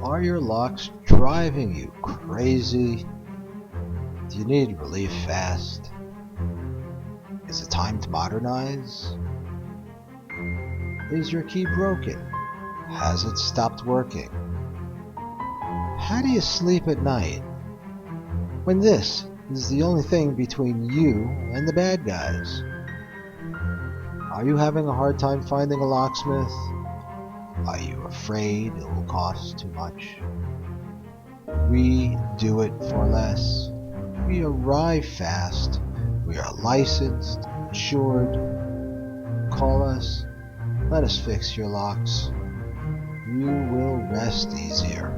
Are your locks driving you crazy? Do you need relief fast? Is it time to modernize? Is your key broken? Has it stopped working? How do you sleep at night when this is the only thing between you and the bad guys? Are you having a hard time finding a locksmith? Are you afraid it will cost too much? We do it for less. We arrive fast. We are licensed, insured. Call us. Let us fix your locks. You will rest easier.